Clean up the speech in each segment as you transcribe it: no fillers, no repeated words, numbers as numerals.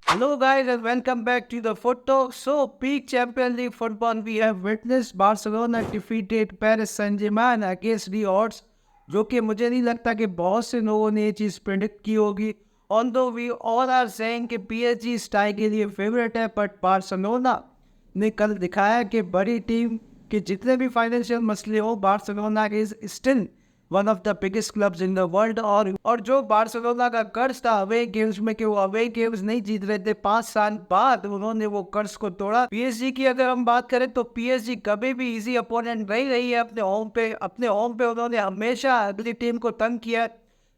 Hello, guys, and welcome back to the Foot Talk. So, peak Champions League football, we have witnessed Barcelona defeated Paris Saint-Germain against the odds, जो कि मुझे नहीं लगता कि बहुत से लोगों ने ये चीज़ प्रिडिक्ट की होगी. Although we all are saying कि PSG इस टाई के लिए फेवरेट है, बट बार्सिलोना ने कल दिखाया कि बड़ी टीम के जितने भी फाइनेंशियल मसले हो, Barcelona is still one of the biggest clubs in the world. और जो बार्सिलोना का कर्ज था अवे गेम्स में कि वो अवे गेम्स नहीं जीत रहे थे, 5 साल बाद उन्होंने वो कर्ज को तोड़ा. पीएसजी की अगर हम बात करें तो पीएसजी कभी भी इजी अपोनेंट नहीं रही है अपने होम पे उन्होंने हमेशा अगली टीम को तंग किया.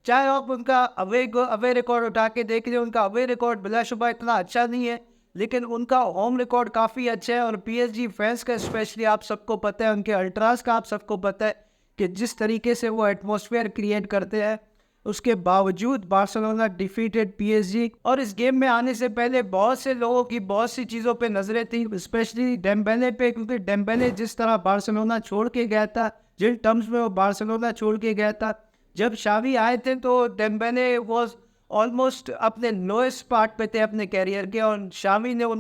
चाहे आप उनका अवे रिकॉर्ड उठा के देख रहे, उनका अवे रिकॉर्ड बिलाशुबा इतना अच्छा नहीं है, लेकिन उनका होम रिकॉर्ड काफ़ी अच्छा है. और पीएसजी फैंस का स्पेशली आप सबको पता है, उनके अल्ट्रास का आप सबको पता है कि जिस तरीके से वो एटमॉस्फेयर क्रिएट करते हैं. उसके बावजूद बार्सिलोना डिफीटेड पीएसजी. और इस गेम में आने से पहले बहुत से लोगों की बहुत सी चीज़ों पे नजरें थी, स्पेशली डेम्बेले पे, क्योंकि डेम्बेले जिस तरह बार्सिलोना छोड़ के गया था, जिन टर्म्स में वो बार्सिलोना छोड़ के गया था, जब शावी आए थे तो डेम्बेले वॉज ऑलमोस्ट अपने लोएस्ट पार्ट पे थे अपने कैरियर के. और शावी ने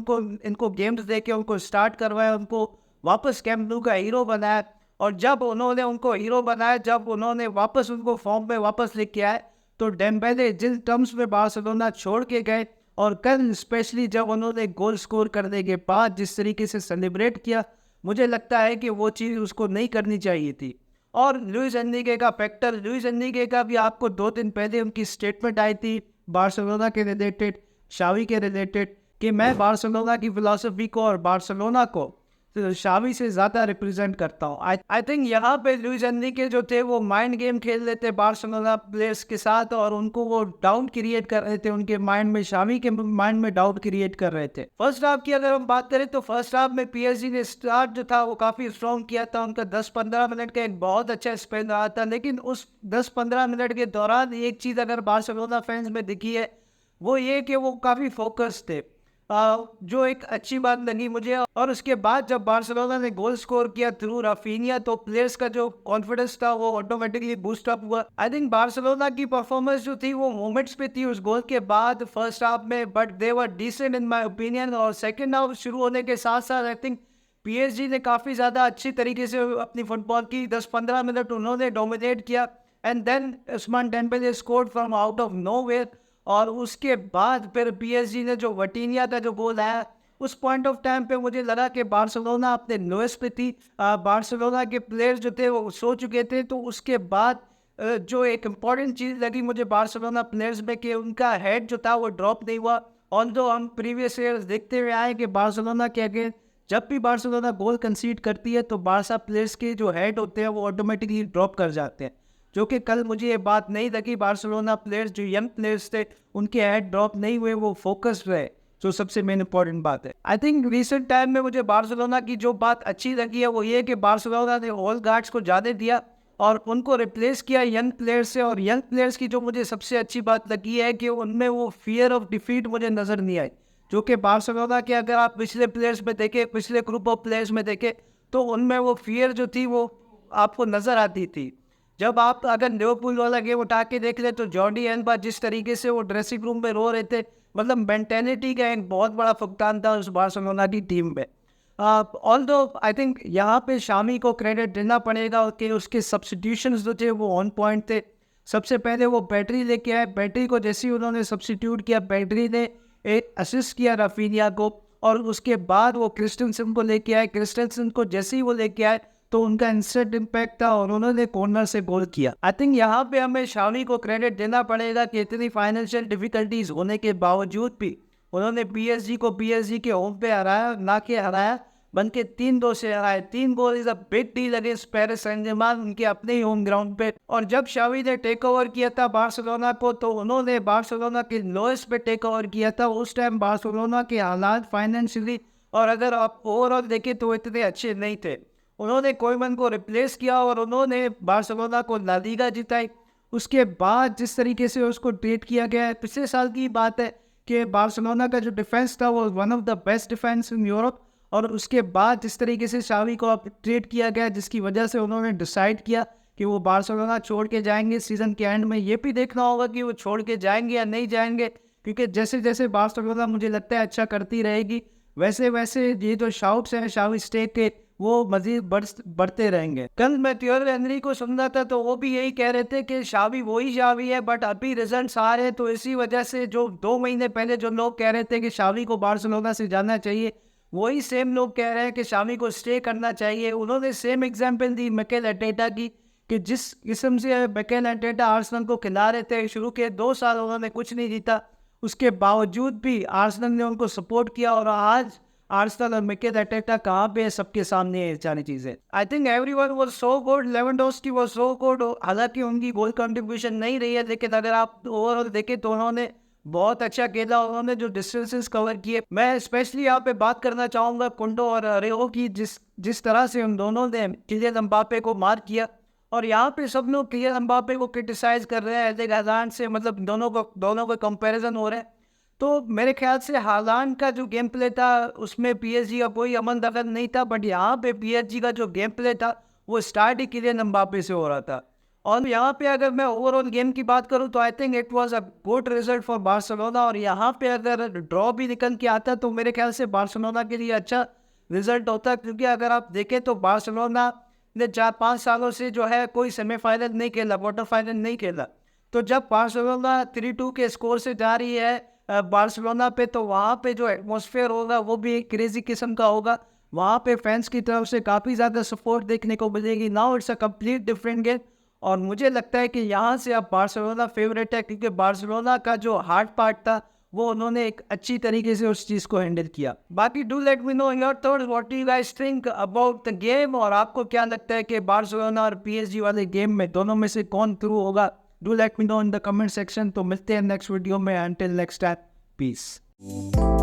इनको गेम्स दे के उनको स्टार्ट करवाया, उनको वापस कैंप न्यू का हीरो बनाया. और जब उन्होंने उनको हीरो बनाया, जब उन्होंने वापस उनको फॉर्म में वापस लेके आए, तो डेम्बेले जिन टर्म्स में बार्सिलोना छोड़ के गए, और कल स्पेशली जब उन्होंने गोल स्कोर करने के बाद जिस तरीके से सेलिब्रेट किया, मुझे लगता है कि वो चीज़ उसको नहीं करनी चाहिए थी. और लुइस एनरिके का फैक्टर, लुइस एनरिके का भी आपको 2 दिन पहले उनकी स्टेटमेंट आई थी बार्सिलोना के रिलेटेड, शावी के रिलेटेड, कि मैं बार्सिलोना की फिलॉसफी को और बार्सिलोना को तो शावी से ज़्यादा रिप्रेजेंट करता हूँ. आई थिंक यहाँ पे लुइस एनरिके जो थे वो माइंड गेम खेल रहे थे बार्सिलोना प्लेयर्स के साथ, और उनको वो डाउट क्रिएट कर रहे थे उनके माइंड में, शावी के माइंड में डाउट क्रिएट कर रहे थे. फर्स्ट हाफ की अगर हम बात करें तो फर्स्ट हाफ में पीएसजी ने स्टार्ट जो था वो काफ़ी स्ट्रॉन्ग किया था. उनका 10-15 मिनट का एक बहुत अच्छा स्पेल रहा था, लेकिन उस 10-15 मिनट के दौरान एक चीज़ अगर बार्सिलोना फैंस में दिखी है, वो ये कि वो काफ़ी फोकस थे, जो एक अच्छी बात लगी मुझे. और उसके बाद जब बार्सिलोना ने गोल स्कोर किया थ्रू राफिनिया, तो प्लेयर्स का जो कॉन्फिडेंस था वो ऑटोमेटिकली बूस्ट अप हुआ. आई थिंक बार्सिलोना की परफॉर्मेंस जो थी वो मोमेंट्स पे थी उस गोल के बाद फर्स्ट हाफ में, but they were decent in my opinion. और सेकंड हाफ शुरू होने के साथ साथ आई थिंक पीएसजी ने काफ़ी ज़्यादा अच्छी तरीके से अपनी फुटबॉल की 10-15 मिनट उन्होंने डोमिनेट किया. And then Ousmane Dembele scored from out of nowhere. और उसके बाद फिर पीएसजी ने जो वटीनिया का जो गोल आया, उस पॉइंट ऑफ टाइम पे मुझे लगा कि बार्सिलोना अपने लोएस्ट पे थी. बार्सिलोना के प्लेयर्स जो थे वो सो चुके थे. तो उसके बाद जो एक इम्पॉर्टेंट चीज़ लगी मुझे बार्सिलोना प्लेयर्स में, कि उनका हेड जो था वो ड्रॉप नहीं हुआ. ऑल्दो हम प्रीवियस ईयर्स देखते हुए आए कि बार्सिलोना के अगेंस्ट जब भी बार्सिलोना गोल कंसीड करती है तो बारसा प्लेयर्स के जो हेड होते हैं वो ऑटोमेटिकली ड्रॉप कर जाते हैं, जो कि कल मुझे ये बात नहीं लगी. बार्सिलोना प्लेयर्स जो यंग प्लेयर्स थे उनके हेड ड्रॉप नहीं हुए, वो फोकस्ड रहे, जो सबसे मेन इंपॉर्टेंट बात है. आई थिंक रिसेंट टाइम में मुझे बार्सिलोना की जो बात अच्छी लगी है वो ये कि बार्सिलोना ने ऑल गार्ड्स को जाने दिया और उनको रिप्लेस किया यंग प्लेयर्स से. और यंग प्लेयर्स की जो मुझे सबसे अच्छी बात लगी है कि उनमें वो फियर ऑफ डिफीट मुझे नज़र नहीं आई, जो कि बार्सिलोना के अगर आप पिछले प्लेयर्स में देखें, पिछले ग्रुप ऑफ प्लेयर्स में देखें, तो उनमें वो फियर जो थी वो आपको नज़र आती थी. जब आप अगर लिवरपूल वाला गेम उठा के देख ले तो जॉर्डी एल्बा जिस तरीके से वो ड्रेसिंग रूम में रो रहे थे, मतलब मेंटेलिटी का एक बहुत बड़ा फुकदान था उस बार्सिलोना की टीम में. ऑल्दो आई थिंक यहाँ पे शामी को क्रेडिट देना पड़ेगा कि उसके सब्स्टिट्यूशंस जो थे वो ऑन पॉइंट थे. सबसे पहले वो बैटरी लेके आए, बैटरी को जैसे ही उन्होंने सब्स्टिट्यूट किया, बैटरी ने एक असिस्ट किया राफिनिया को. और उसके बाद वो क्रिस्टेंसन को लेके आए, क्रिस्टेंसन को जैसे ही वो लेके आए तो उनका इंस्टेंट इम्पैक्ट था और उन्होंने कॉर्नर से गोल किया. आई थिंक यहाँ पे हमें शामी को क्रेडिट देना पड़ेगा कि इतनी फाइनेंशियल डिफिकल्टीज होने के बावजूद भी उन्होंने पीएसजी के होम पे हराया, ना कि हराया बल्कि 3-2 से हराया. 3 goal is a big deal against Paris Saint Germain, उनके अपने ही होम ग्राउंड पे. और जब शावी ने टेक ओवर किया था बार्सिलोना को, तो उन्होंने बार्सिलोना के लोएस्ट पे टेक ओवर किया था. उस टाइम बार्सिलोना के हालात फाइनेंशियली और अगर आप ओवरऑल देखें तो इतने अच्छे नहीं थे. उन्होंने कोयमन को रिप्लेस किया और उन्होंने बार्सिलोना को ला लीगा जिताई. उसके बाद जिस तरीके से उसको ट्रीट किया गया है, पिछले साल की बात है कि बार्सिलोना का जो डिफेंस था वो one of the best defence in Europe. और उसके बाद जिस तरीके से शावी को अब ट्रीट किया गया, जिसकी वजह से उन्होंने डिसाइड किया कि वो बार्सिलोना छोड़ के जाएंगे सीज़न के एंड में. ये भी देखना होगा कि वो छोड़ के जाएंगे या नहीं जाएंगे, क्योंकि जैसे जैसे बार्सिलोना मुझे लगता है अच्छा करती रहेगी, वैसे वैसे ये जो शाउट्स हैं शावी स्टेक के वो मजीद बढ़ते रहेंगे। कल मैं थियरी हेनरी को सुन रहा था तो वो भी यही कह रहे थे कि शावी वही शावी है, बट अभी रिजल्ट्स आ रहे हैं, तो इसी वजह से जो 2 महीने पहले जो लोग कह रहे थे कि शावी को बार्सिलोना से जाना चाहिए, वही सेम लोग कह रहे हैं कि शावी को स्टे करना चाहिए। उन्होंने सेम एग्जाम्पल दी मिकेल अर्टेटा की, कि जिस किस्म से मिकेल अर्टेटा आर्सेनल को खिला रहे थे, शुरू के 2 साल उन्होंने कुछ नहीं जीता, उसके बावजूद भी आर्सेनल ने उनको सपोर्ट किया, और आज आर्सेनल और मिकेल अर्टेटा कहाँ पे है सबके सामने है सारी चीजें। I think everyone was so good, Lewandowski was so good, हालांकि उनकी गोल कंट्रीब्यूशन नहीं रही है, लेकिन अगर आप ओवरऑल देखें तो उन्होंने बहुत अच्छा खेला, उन्होंने जो डिस्टेंसेस कवर किए। मैं स्पेशली यहाँ पे बात करना चाहूँगा कुंडो और रेओ की, जिस जिस तरह से उन दोनों ने किलियन एम्बापे को मार किया, और यहाँ पे सब लोग किलियन एम्बापे को क्रिटिसाइज कर रहे हैं एर्लिंग हालांड से, मतलब दोनों का कंपैरिजन हो रहा है। तो मेरे ख्याल से हालांड का जो गेम प्ले था उसमें पीएसजी का कोई अमल दखल नहीं था, बट यहाँ पे पीएसजी का जो गेम प्ले था वो स्टार्ट ही किलियन एम्बापे से हो रहा था। और यहाँ पे अगर मैं ओवरऑल गेम की बात करूँ तो I think it was a good result for Barcelona, और यहाँ पे अगर ड्रॉ भी निकल के आता तो मेरे ख्याल से बार्सिलोना के लिए अच्छा रिजल्ट होता, क्योंकि अगर आप देखें तो बार्सिलोना ने 4-5 सालों से जो है कोई सेमीफाइनल नहीं खेला, क्वार्टर फाइनल नहीं खेला। तो जब बार्सिलोना 3-2 के स्कोर से जा रही है बार्सिलोना पे, तो वहाँ पे जो एटमॉस्फेयर होगा वो भी एक क्रेजी किस्म का होगा, वहाँ पे फैंस की तरफ से काफ़ी ज़्यादा सपोर्ट देखने को मिलेगी। Now it's a complete different game, और मुझे लगता है कि यहाँ से अब बार्सिलोना फेवरेट है, क्योंकि बार्सिलोना का जो हार्ड पार्ट था वो उन्होंने एक अच्छी तरीके से उस चीज़ को हैंडल किया। बाकी do let me know your thoughts, what do you guys think about the game, और आपको क्या लगता है कि बार्सिलोना और पीएसजी वाले गेम में दोनों में से कौन थ्रू होगा? Do let me know in the comment section. तो मिलते हैं नेक्स्ट वीडियो में, अंटिल नेक्स्ट टाइम, पीस।